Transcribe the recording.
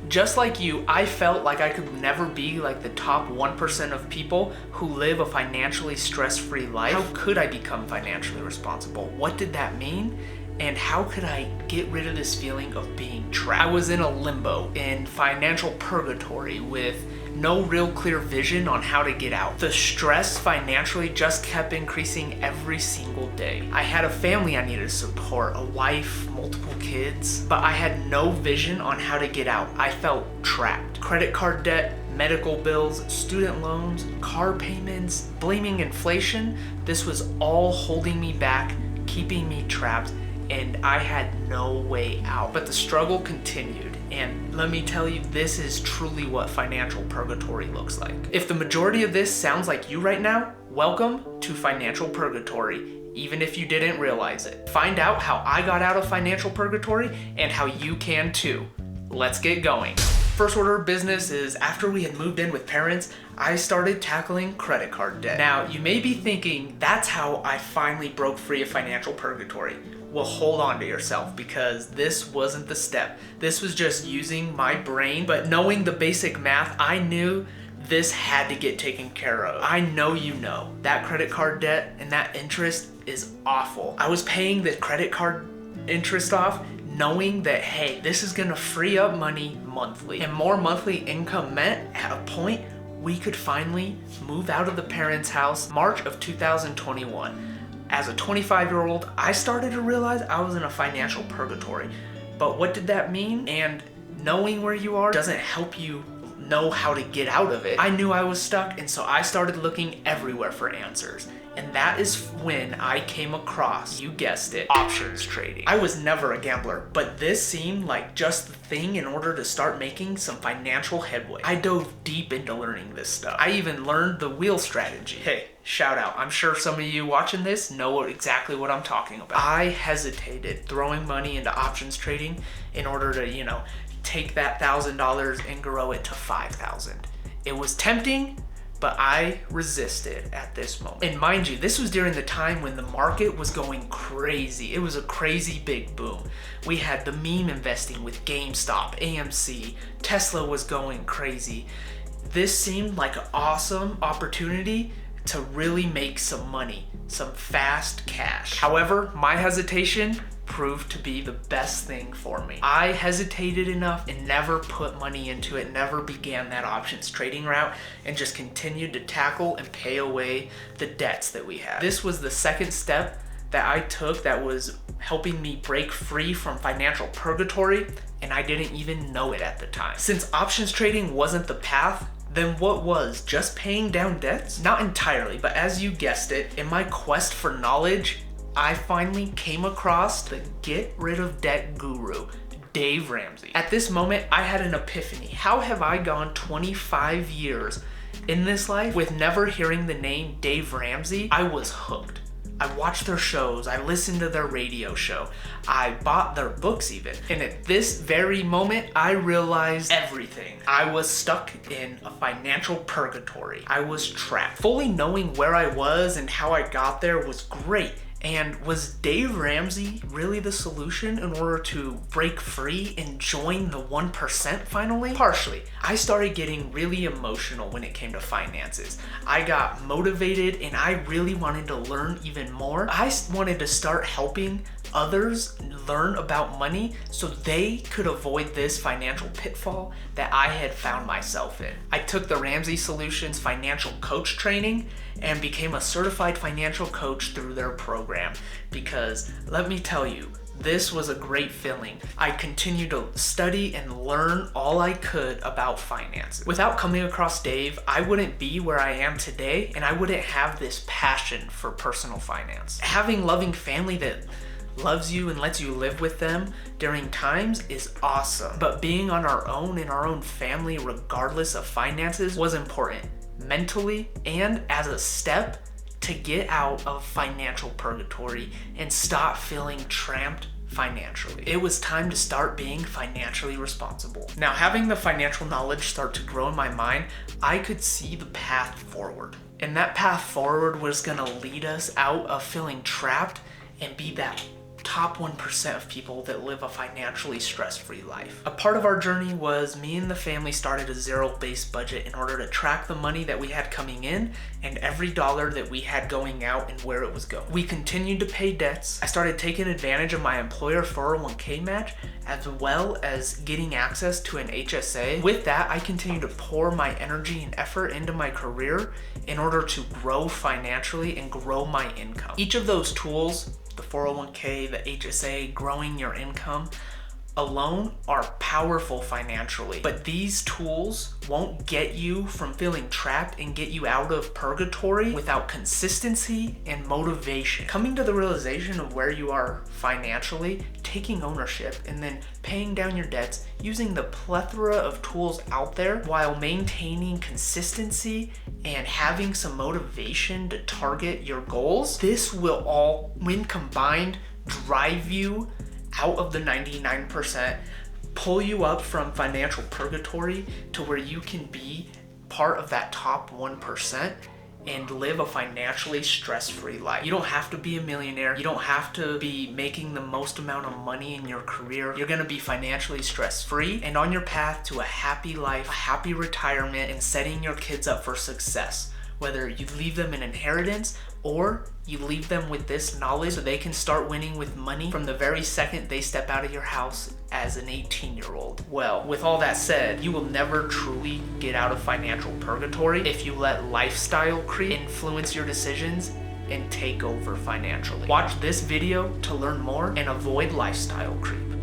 Just like you, I felt like I could never be like the top 1% of people who live a financially stress-free life. How could I become financially responsible? What did that mean? And how could I get rid of this feeling of being trapped? I was in a limbo, in financial purgatory, with no real clear vision on how to get out. The stress financially just kept increasing every single day. I had a family I needed to support, a wife, multiple kids, but I had no vision on how to get out. I felt trapped. Credit card debt, medical bills, student loans, car payments, blaming inflation, this was all holding me back, keeping me trapped, and I had no way out. But the struggle continued, and let me tell you, this is truly what financial purgatory looks like. If the majority of this sounds like you right now, welcome to financial purgatory, even if you didn't realize it. Find out how I got out of financial purgatory and how you can too. Let's get going. First order of business is, after we had moved in with parents, I started tackling credit card debt. Now, you may be thinking, that's how I finally broke free of financial purgatory. Well, hold on to yourself, because this wasn't the step. This was just using my brain, but knowing the basic math, I knew this had to get taken care of. I know you know, that credit card debt and that interest is awful. I was paying the credit card interest off, knowing that, hey, this is gonna free up money monthly. And more monthly income meant, at a point, we could finally move out of the parents' house. March of 2021. As a 25-year-old, I started to realize I was in a financial purgatory. But what did that mean? And knowing where you are doesn't help you know how to get out of it. I knew I was stuck, and so I started looking everywhere for answers. And that is when I came across, you guessed it, options trading. I was never a gambler, but this seemed like just the thing in order to start making some financial headway. I dove deep into learning this stuff. I even learned the wheel strategy. Hey, shout out. I'm sure some of you watching this know exactly what I'm talking about. I hesitated throwing money into options trading in order to, take that $1,000 and grow it to $5,000. It was tempting, but I resisted at this moment. And mind you, this was during the time when the market was going crazy. It was a crazy big boom. We had the meme investing with GameStop, AMC, Tesla was going crazy. This seemed like an awesome opportunity to really make some money, some fast cash. However, my hesitation proved to be the best thing for me. I hesitated enough and never put money into it, never began that options trading route, and just continued to tackle and pay away the debts that we had. This was the second step that I took that was helping me break free from financial purgatory, and I didn't even know it at the time. Since options trading wasn't the path, then what was? Just paying down debts? Not entirely, but as you guessed it, in my quest for knowledge, I finally came across the get rid of debt guru, Dave Ramsey. At this moment, I had an epiphany. How have I gone 25 years in this life with never hearing the name Dave Ramsey? I was hooked. I watched their shows, I listened to their radio show, I bought their books even. And at this very moment, I realized everything. I was stuck in a financial purgatory. I was trapped. Fully knowing where I was and how I got there was great. And was Dave Ramsey really the solution in order to break free and join the 1% finally? Partially. I started getting really emotional when it came to finances. I got motivated and I really wanted to learn even more. I wanted to start helping others learn about money so they could avoid this financial pitfall that I had found myself in. I took the Ramsey Solutions financial coach training and became a certified financial coach through their program, because let me tell you, this was a great feeling. I continued to study and learn all I could about finances. Without coming across Dave, I wouldn't be where I am today, and I wouldn't have this passion for personal finance. Having loving family that loves you and lets you live with them during times is awesome. But being on our own in our own family, regardless of finances, was important, mentally and as a step to get out of financial purgatory and stop feeling trapped financially. It was time to start being financially responsible. Now, having the financial knowledge start to grow in my mind, I could see the path forward. And that path forward was gonna lead us out of feeling trapped and be that top 1% of people that live a financially stress-free life. A part of our journey was me and the family started a zero-based budget in order to track the money that we had coming in and every dollar that we had going out and where it was going. We continued to pay debts. I started taking advantage of my employer 401k match as well as getting access to an HSA. With that, I continued to pour my energy and effort into my career in order to grow financially and grow my income. Each of those tools, the 401k, the HSA, growing your income, alone are powerful financially, but these tools won't get you from feeling trapped and get you out of purgatory without consistency and motivation. Coming to the realization of where you are financially, taking ownership, and then paying down your debts using the plethora of tools out there while maintaining consistency and having some motivation to target your goals. This will all, when combined, drive you out of the 99%, pull you up from financial purgatory to where you can be part of that top 1% and live a financially stress-free life. You don't have to be a millionaire. You don't have to be making the most amount of money in your career. You're gonna be financially stress-free and on your path to a happy life, a happy retirement, and setting your kids up for success. Whether you leave them an inheritance or you leave them with this knowledge so they can start winning with money from the very second they step out of your house as an 18-year-old. Well, with all that said, you will never truly get out of financial purgatory if you let lifestyle creep influence your decisions and take over financially. Watch this video to learn more and avoid lifestyle creep.